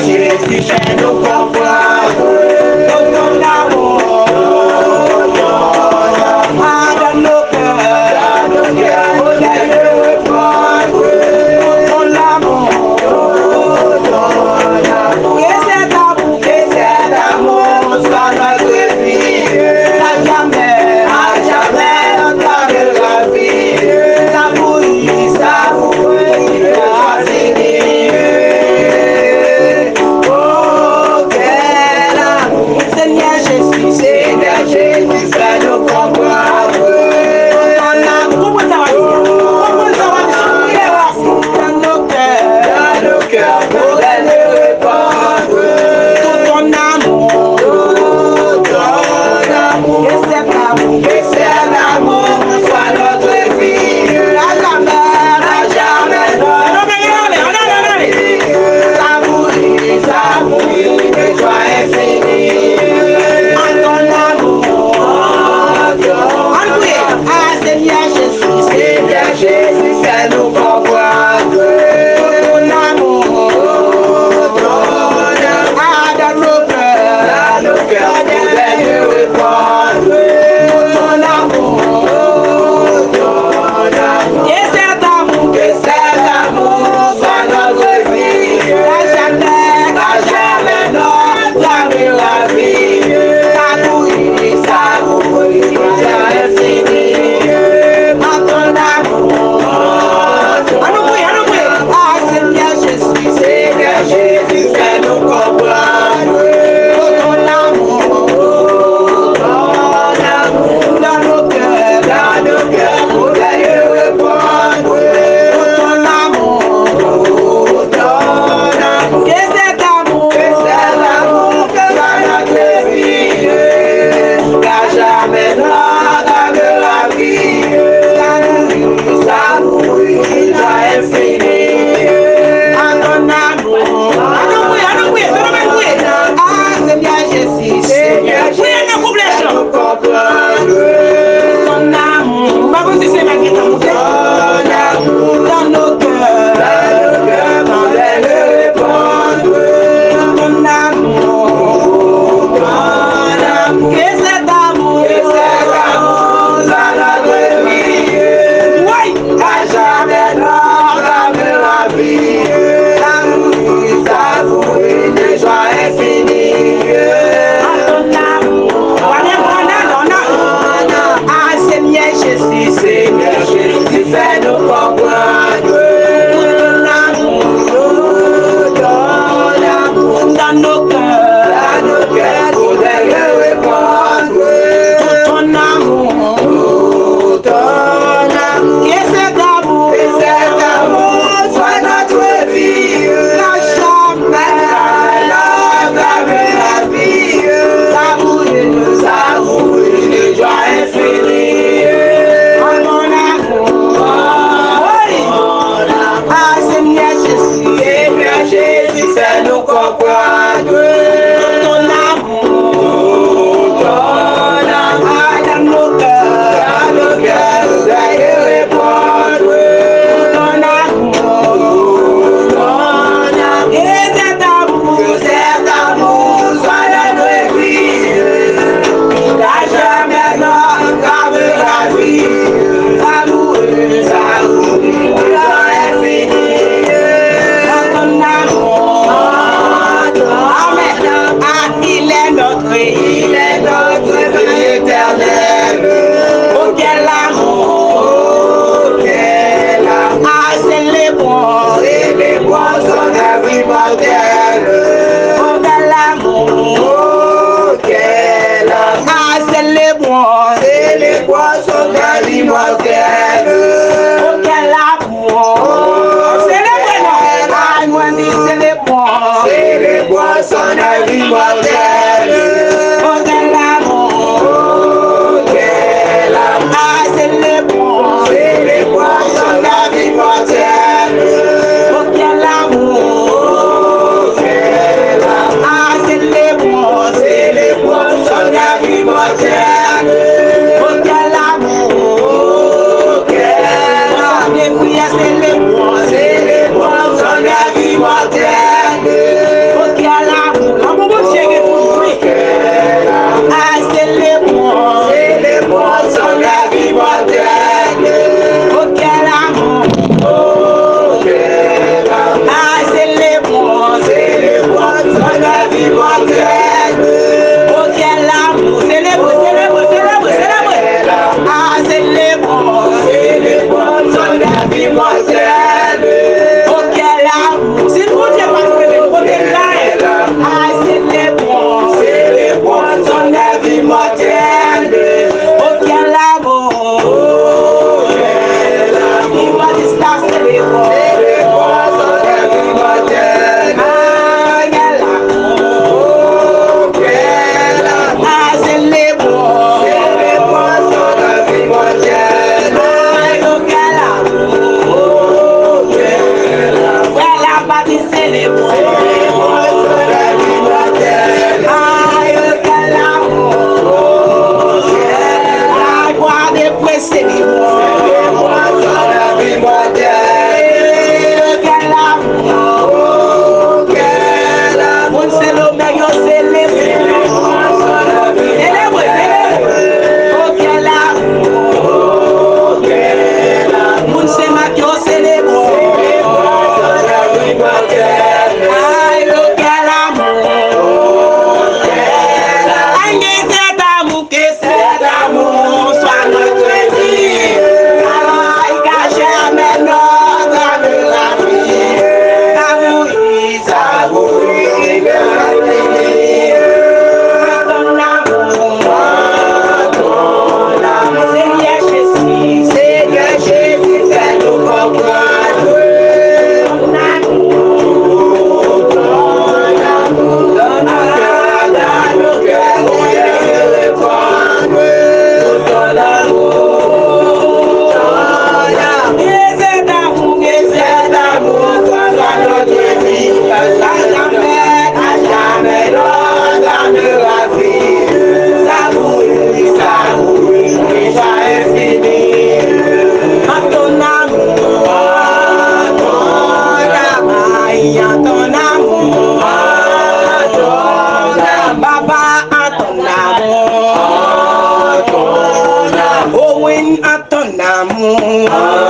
Jésus fait nous comprendre tout ton amour. Dans nos cœurs, on est le reprendre tout ton amour. Que cet amour soit notre vie, à jamais entraver la vie. Savourer la vie. Oh, quel amour, Seigneur Jésus, fais nous comprendre. Dans nos cœurs, pour le répandre. Tout ton amour, que cet amour soit notre vie. À jamais, savourer de joie infinie. En ton amour, Seigneur Jésus, fais nous comprendre. Ton amour, dans nos cœurs, pour les répandre. Ton amour, que cet amour soit notre vie. À jamais notre la vie. Savourer de joie infinie. En ton amour, Seigneur Jésus, fais nous comprendre. Ton amour, dans nos cœurs, pour les répandre. Ton amour, que cet amour soit notre vie. À jamais notre la vie. Savourer de joie infinie. En ton amour, Seigneur Jésus, fais nous comprendre. Ton amour, dans nos cœurs, pour les répandre. Ton amour, que cet amour soit notre vie. À jamais notre la vie. Savourer de joie infinie. En ton amour, Seigneur Jésus, fais nous comprendre. Ton amour, dans nos cœurs, pour les répandre. Ton amour, que cet amour soit notre vie. La vie. Savourer de joie infinie. En ton amour, Seigneur Jésus, fais nous comprendre. Ton amour, dans nos cœurs, veuillez répondre. Ton amour, et cet amour soit notre vie. À jamais notre la vie. Savourer de joie infinie. Ton amour, amen. Il est notre vie éternelle. Oh, quel amour, célébrons son œuvre immortelle. Oh, quel amour, célébrons son œuvre immortelle. Oh, quel amour, célébrons son œuvre immortelle. Oh, quel amour, célébrons son œuvre immortelle. Oh, quel amour, célébrons son œuvre immortelle. Oh, quel amour, célébrons son œuvre immortelle. Amen.